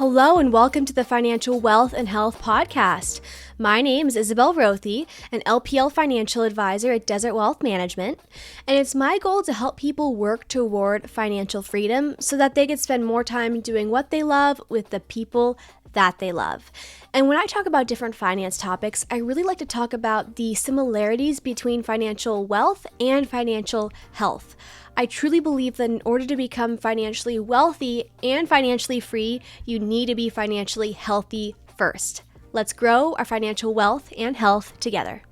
Hello and welcome to the Financial Wealth and Health Podcast. My name is Isabel Rothy, an LPL financial advisor at Desert Wealth Management, and it's my goal to help people work toward financial freedom so that they can spend more time doing what they love with the people that they love. And when I talk about different finance topics, I really like to talk about the similarities between financial wealth and financial health. I truly believe that in order to become financially wealthy and financially free, you need to be financially healthy first. Let's grow our financial wealth and health together.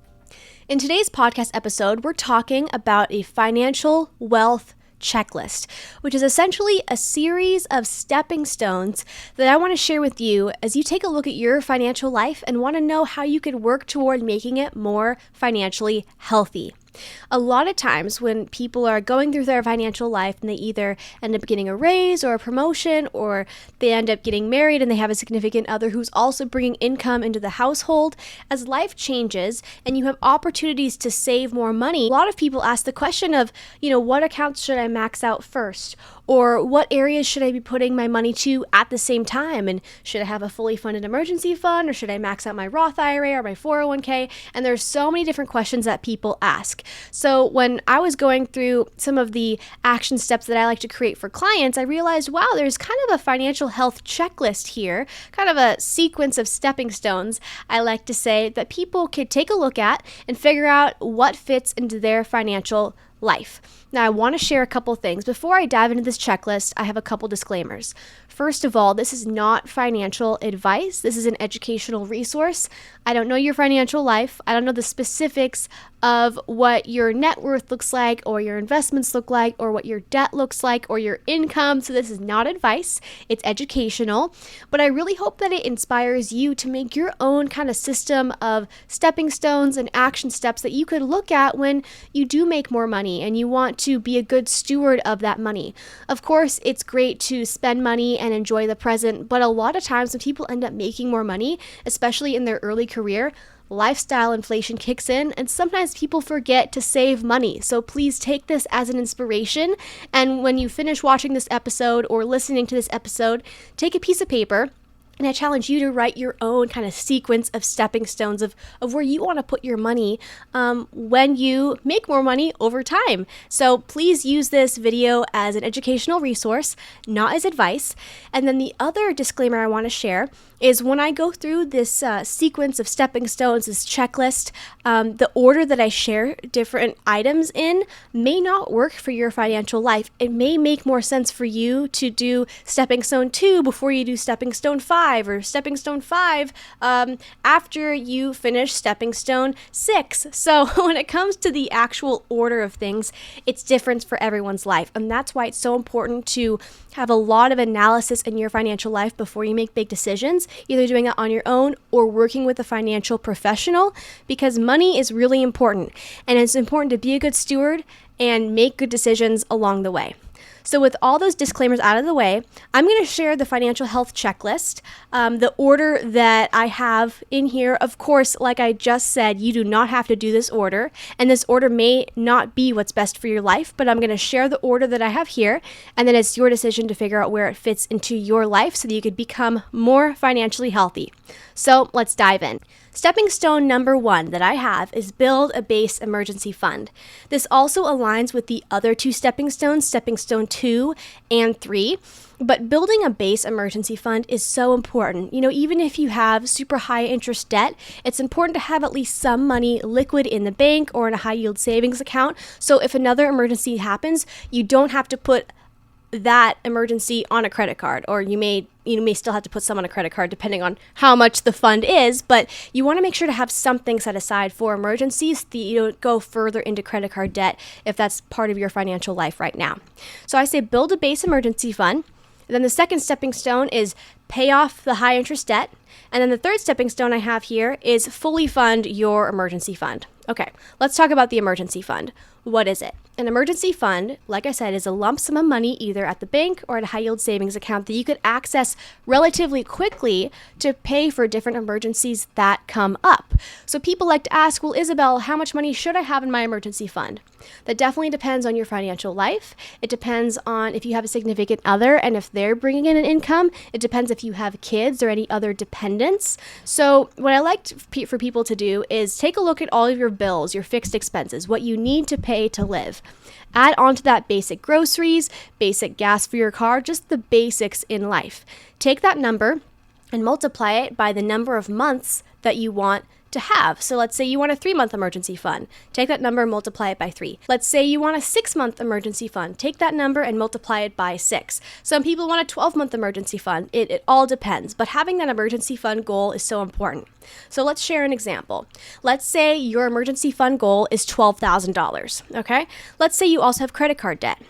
In today's podcast episode, we're talking about a financial wealth checklist, which is essentially a series of stepping stones that I want to share with you as you take a look at your financial life and want to know how you could work toward making it more financially healthy. A lot of times when people are going through their financial life and they either end up getting a raise or a promotion, or they end up getting married and they have a significant other who's also bringing income into the household, as life changes and you have opportunities to save more money, a lot of people ask the question of, what accounts should I max out first? Or what areas should I be putting my money to at the same time? And should I have a fully funded emergency fund, or should I max out my Roth IRA or my 401k? And there's so many different questions that people ask. So when I was going through some of the action steps that I like to create for clients, I realized, wow, there's kind of a financial health checklist here, kind of a sequence of stepping stones, I like to say, that people could take a look at and figure out what fits into their financial life. Now, I want to share a couple things. Before I dive into this checklist, I have a couple disclaimers. First of all, this is not financial advice. This is an educational resource. I don't know your financial life. I don't know the specifics of what your net worth looks like, or your investments look like, or what your debt looks like, or your income. So this is not advice. It's educational. But I really hope that it inspires you to make your own kind of system of stepping stones and action steps that you could look at when you do make more money and you want to be a good steward of that money. Of course, it's great to spend money and enjoy the present, but a lot of times when people end up making more money, especially in their early career, lifestyle inflation kicks in, and sometimes people forget to save money. So please take this as an inspiration. And when you finish watching this episode or listening to this episode, take a piece of paper, and I challenge you to write your own kind of sequence of stepping stones of where you want to put your money when you make more money over time. So please use this video as an educational resource, not as advice. And then the other disclaimer I want to share is when I go through this sequence of stepping stones, this checklist, the order that I share different items in may not work for your financial life. It may make more sense for you to do stepping stone 2 before you do stepping stone 5, or stepping stone 5 after you finish stepping stone 6. So when it comes to the actual order of things, it's different for everyone's life. And that's why it's so important to have a lot of analysis in your financial life before you make big decisions, either doing it on your own or working with a financial professional, because money is really important, and it's important to be a good steward and make good decisions along the way. So with all those disclaimers out of the way, I'm going to share the financial health checklist, the order that I have in here. Of course, like I just said, you do not have to do this order, and this order may not be what's best for your life, but I'm going to share the order that I have here, and then it's your decision to figure out where it fits into your life so that you could become more financially healthy. So let's dive in. Stepping stone number 1 that I have is build a base emergency fund. This also aligns with the other 2 stepping stones, stepping stone 2 and 3. But building a base emergency fund is so important. Even if you have super high interest debt, it's important to have at least some money liquid in the bank or in a high yield savings account. So if another emergency happens, you don't have to put that emergency on a credit card, or you may still have to put some on a credit card depending on how much the fund is, but you want to make sure to have something set aside for emergencies that you don't go further into credit card debt if that's part of your financial life right now. So I say build a base emergency fund. And then the second stepping stone is pay off the high interest debt. And then the third stepping stone I have here is fully fund your emergency fund. Okay, let's talk about the emergency fund. What is it? An emergency fund, like I said, is a lump sum of money either at the bank or at a high yield savings account that you could access relatively quickly to pay for different emergencies that come up. So people like to ask, well, Isabel, how much money should I have in my emergency fund? That definitely depends on your financial life. It depends on if you have a significant other and if they're bringing in an income. It depends if if you have kids or any other dependents. So what I like for people to do is take a look at all of your bills, your fixed expenses, what you need to pay to live. Add on to that basic groceries, basic gas for your car, just the basics in life. Take that number and multiply it by the number of months that you want to have. So let's say you want a 3-month emergency fund. Take that number and multiply it by 3. Let's say you want a 6-month emergency fund. Take that number and multiply it by 6. Some people want a 12-month emergency fund. It all depends, but having that emergency fund goal is so important. So let's share an example. Let's say your emergency fund goal is $12,000, okay? Let's say you also have credit card debt.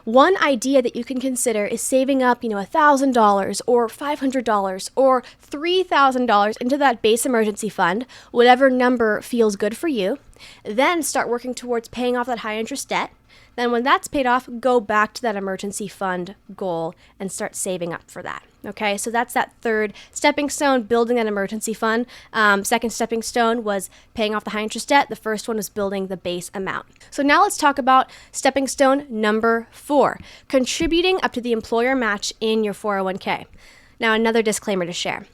One idea that you can consider is saving up, $1,000 or $500 or $3,000 into that base emergency fund, whatever number feels good for you. Then start working towards paying off that high interest debt. Then when that's paid off, go back to that emergency fund goal and start saving up for that. Okay, so that's that third stepping stone, building that emergency fund. Second stepping stone was paying off the high interest debt. The first one was building the base amount. So now let's talk about stepping stone number 4, contributing up to the employer match in your 401k. Now, another disclaimer to share.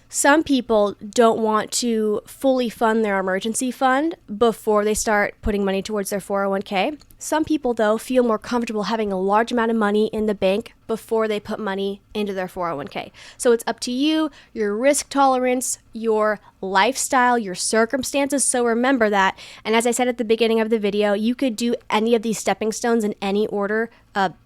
Some people don't want to fully fund their emergency fund before they start putting money towards their 401k. Some people, though, feel more comfortable having a large amount of money in the bank before they put money into their 401k. So it's up to you, your risk tolerance, your lifestyle, your circumstances. So remember that. And as I said at the beginning of the video, you could do any of these stepping stones in any order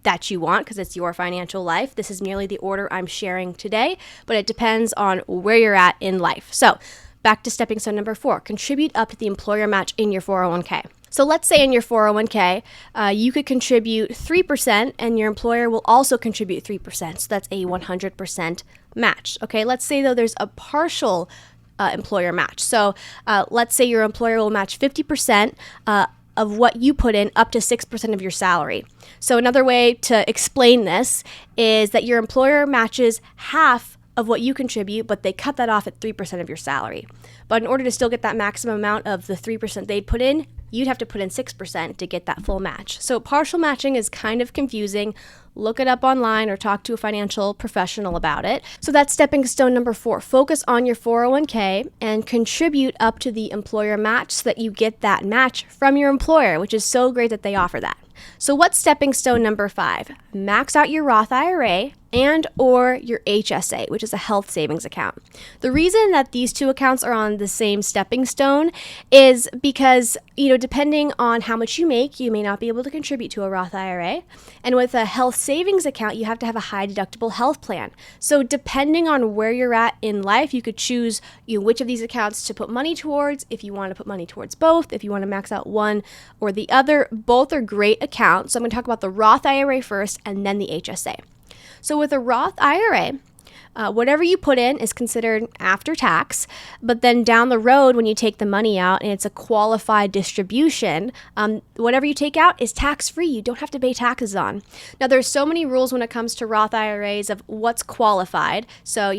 that you want because it's your financial life. This is merely the order I'm sharing today, but it depends on where you're at in life. So back to stepping stone number 4, contribute up to the employer match in your 401k. So let's say in your 401k, you could contribute 3% and your employer will also contribute 3%. So that's a 100% match. Okay, let's say though there's a partial employer match. So let's say your employer will match 50% of what you put in up to 6% of your salary. So another way to explain this is that your employer matches half of what you contribute, but they cut that off at 3% of your salary. But in order to still get that maximum amount of the 3% they'd put in, you'd have to put in 6% to get that full match. So partial matching is kind of confusing. Look it up online or talk to a financial professional about it. So that's stepping stone number 4. Focus on your 401k and contribute up to the employer match so that you get that match from your employer, which is so great that they offer that. So what's stepping stone number 5? Max out your Roth IRA and or your HSA, which is a health savings account. The reason that these two accounts are on the same stepping stone is because, depending on how much you make, you may not be able to contribute to a Roth IRA. And with a health savings account, you have to have a high deductible health plan. So depending on where you're at in life, you could choose which of these accounts to put money towards. If you want to put money towards both, if you want to max out one or the other, both are great accounts. So I'm going to talk about the Roth IRA first and then the HSA. So with a Roth IRA, whatever you put in is considered after tax, but then down the road when you take the money out and it's a qualified distribution, whatever you take out is tax-free. You don't have to pay taxes on. Now, there's so many rules when it comes to Roth IRAs of what's qualified. So,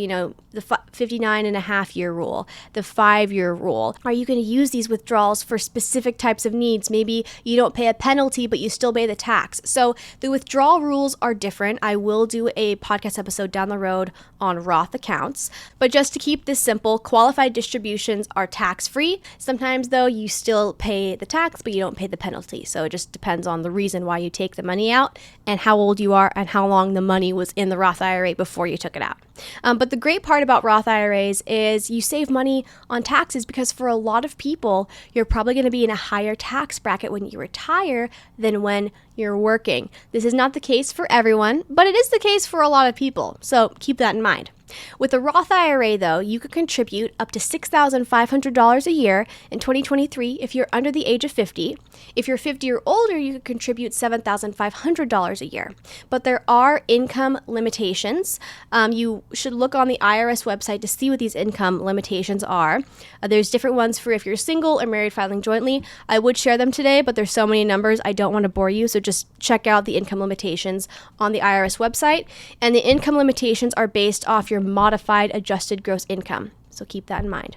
the 59.5-year rule, the 5-year rule. Are you going to use these withdrawals for specific types of needs? Maybe you don't pay a penalty, but you still pay the tax. So the withdrawal rules are different. I will do a podcast episode down the road on Roth accounts. But just to keep this simple, qualified distributions are tax-free. Sometimes, though, you still pay the tax, but you don't pay the penalty. So it just depends on the reason why you take the money out and how old you are and how long the money was in the Roth IRA before you took it out. But the great part about Roth IRAs is you save money on taxes because for a lot of people, you're probably going to be in a higher tax bracket when you retire than when you're working. This is not the case for everyone, but it is the case for a lot of people. So keep that in mind. With a Roth IRA, though, you could contribute up to $6,500 a year in 2023 if you're under the age of 50. If you're 50 or older, you could contribute $7,500 a year. But there are income limitations. You should look on the IRS website to see what these income limitations are. There's different ones for if you're single or married filing jointly. I would share them today, but there's so many numbers, I don't want to bore you. So just check out the income limitations on the IRS website. And the income limitations are based off your modified adjusted gross income. So keep that in mind.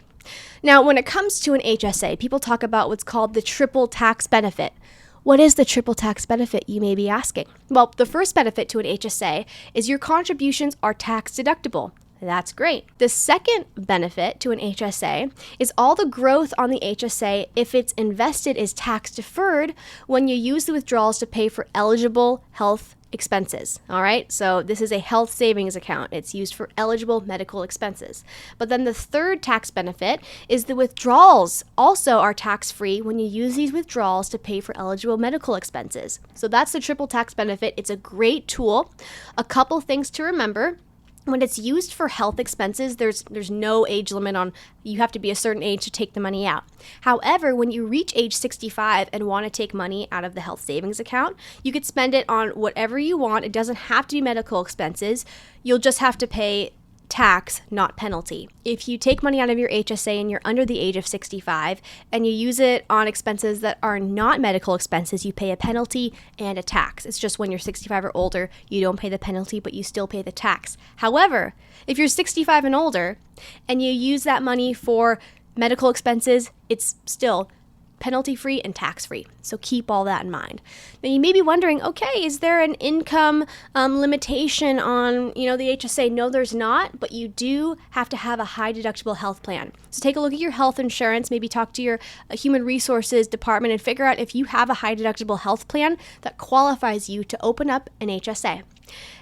Now, when it comes to an HSA, people talk about what's called the triple tax benefit. What is the triple tax benefit, you may be asking? Well, the first benefit to an HSA is your contributions are tax deductible. That's great. The second benefit to an HSA is all the growth on the HSA, if it's invested, is tax deferred when you use the withdrawals to pay for eligible health expenses. All right, so this is a health savings account. It's used for eligible medical expenses. But then the third tax benefit is the withdrawals also are tax-free when you use these withdrawals to pay for eligible medical expenses. So that's the triple tax benefit. It's a great tool. A couple things to remember. When it's used for health expenses, there's no age limit on, you have to be a certain age to take the money out. However, when you reach age 65 and want to take money out of the health savings account, you could spend it on whatever you want. It doesn't have to be medical expenses. You'll just have to pay tax, not penalty. If you take money out of your HSA and you're under the age of 65 and you use it on expenses that are not medical expenses, you pay a penalty and a tax. It's just when you're 65 or older, you don't pay the penalty, but you still pay the tax. However, if you're 65 and older and you use that money for medical expenses, it's still penalty-free and tax-free. So keep all that in mind. Now you may be wondering, okay, is there an income limitation on, the HSA? No, there's not, but you do have to have a high deductible health plan. So take a look at your health insurance, maybe talk to your human resources department and figure out if you have a high deductible health plan that qualifies you to open up an HSA.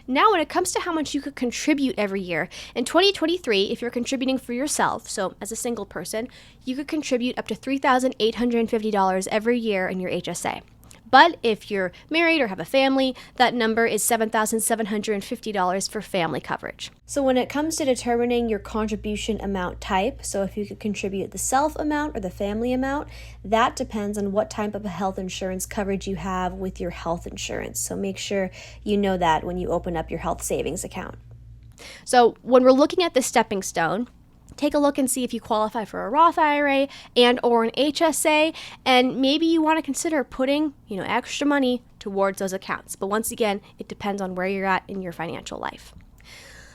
Now, when it comes to how much you could contribute every year, in 2023, if you're contributing for yourself, so as a single person, you could contribute up to $3,850 every year in your HSA. But if you're married or have a family, that number is $7,750 for family coverage. So when it comes to determining your contribution amount type, so if you could contribute the self amount or the family amount, that depends on what type of health insurance coverage you have with your health insurance. So make sure you know that when you open up your health savings account. So when we're looking at the stepping stone, take a look and see if you qualify for a Roth IRA and or an HSA, and maybe you want to consider putting, extra money towards those accounts. But once again, it depends on where you're at in your financial life.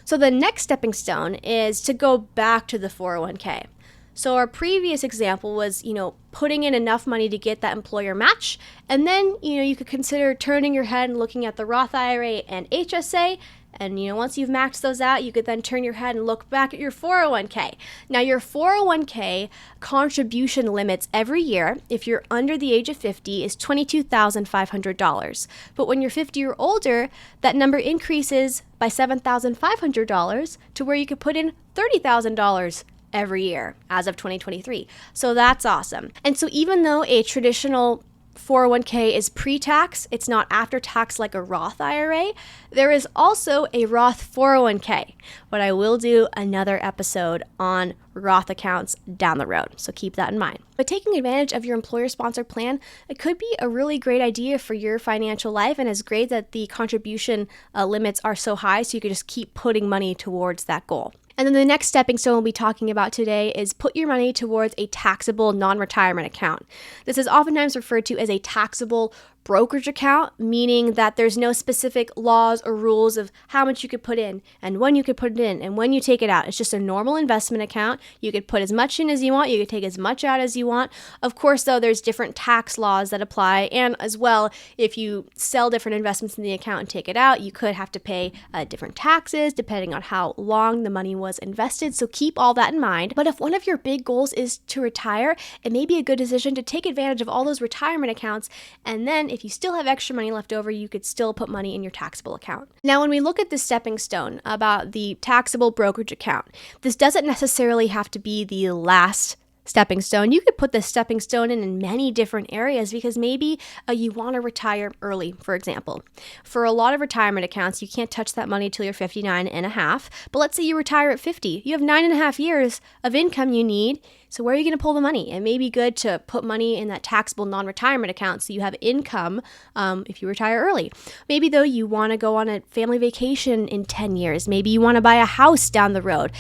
So the next stepping stone is to go back to the 401k. So our previous example was, putting in enough money to get that employer match, and then, you could consider turning your head and looking at the Roth IRA and HSA. And, once you've maxed those out, you could then turn your head and look back at your 401k. Now, your 401k contribution limits every year, if you're under the age of 50, is $22,500. But when you're 50 or older, that number increases by $7,500 to where you could put in $30,000 every year as of 2023. So that's awesome. And so even though a traditional 401k is pre-tax, it's not after tax like a Roth IRA, there is also a Roth 401k, but I will do another episode on Roth accounts down the road, so keep that in mind. But taking advantage of your employer-sponsored plan, it could be a really great idea for your financial life, and it's great that the contribution limits are so high, so you can just keep putting money towards that goal. And then the next stepping stone we'll be talking about today is put your money towards a taxable non-retirement account. This is oftentimes referred to as a taxable brokerage account, meaning that there's no specific laws or rules of how much you could put in and when you could put it in and when you take it out. It's just a normal investment account. You could put as much in as you want. You could take as much out as you want. Of course, though, there's different tax laws that apply. And as well, if you sell different investments in the account and take it out, you could have to pay different taxes depending on how long the money was invested. So keep all that in mind. But if one of your big goals is to retire, it may be a good decision to take advantage of all those retirement accounts. And then if you still have extra money left over, you could still put money in your taxable account. Now, when we look at the stepping stone about the taxable brokerage account, this doesn't necessarily have to be the last stepping stone. You could put the stepping stone in many different areas because maybe you want to retire early, for example. For a lot of retirement accounts, you can't touch that money till you're 59 and a half. But let's say you retire at 50. You have 9.5 years of income you need. So where are you going to pull the money? It may be good to put money in that taxable non-retirement account so you have income if you retire early. Maybe, though, you want to go on a family vacation in 10 years. Maybe you want to buy a house down the road.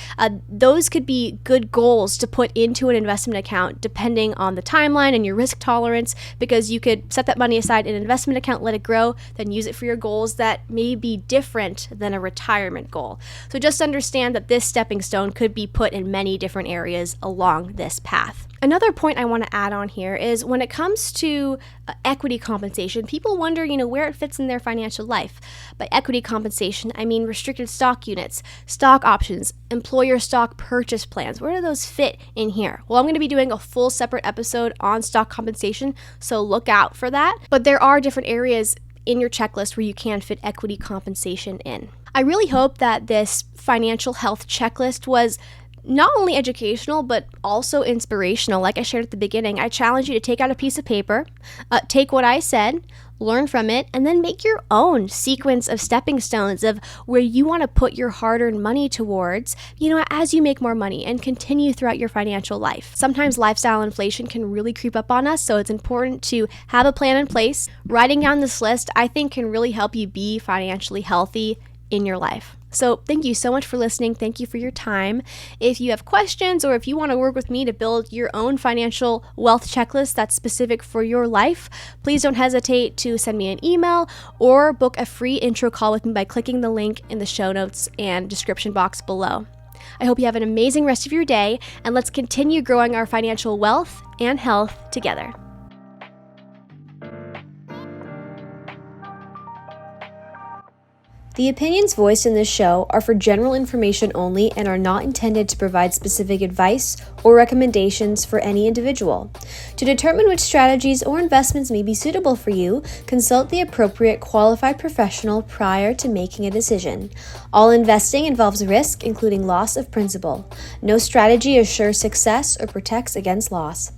Those could be good goals to put into an investment account depending on the timeline and your risk tolerance, because you could set that money aside in an investment account, let it grow, then use it for your goals that may be different than a retirement goal. So just understand that this stepping stone could be put in many different areas along this path. Another point I want to add on here is when it comes to equity compensation, people wonder, where it fits in their financial life. By equity compensation, I mean restricted stock units, stock options, employer stock purchase plans. Where do those fit in here? Well, I'm going to be doing a full separate episode on stock compensation, so look out for that. But there are different areas in your checklist where you can fit equity compensation in. I really hope that this financial health checklist was not only educational, but also inspirational. Like I shared at the beginning, I challenge you to take out a piece of paper, take what I said, learn from it, and then make your own sequence of stepping stones of where you want to put your hard-earned money towards, as you make more money and continue throughout your financial life. Sometimes lifestyle inflation can really creep up on us, so it's important to have a plan in place. Writing down this list, I think, can really help you be financially healthy in your life. So thank you so much for listening. Thank you for your time. If you have questions or if you want to work with me to build your own financial wealth checklist that's specific for your life, please don't hesitate to send me an email or book a free intro call with me by clicking the link in the show notes and description box below. I hope you have an amazing rest of your day, and let's continue growing our financial wealth and health together. The opinions voiced in this show are for general information only and are not intended to provide specific advice or recommendations for any individual. To determine which strategies or investments may be suitable for you, consult the appropriate qualified professional prior to making a decision. All investing involves risk, including loss of principal. No strategy assures success or protects against loss.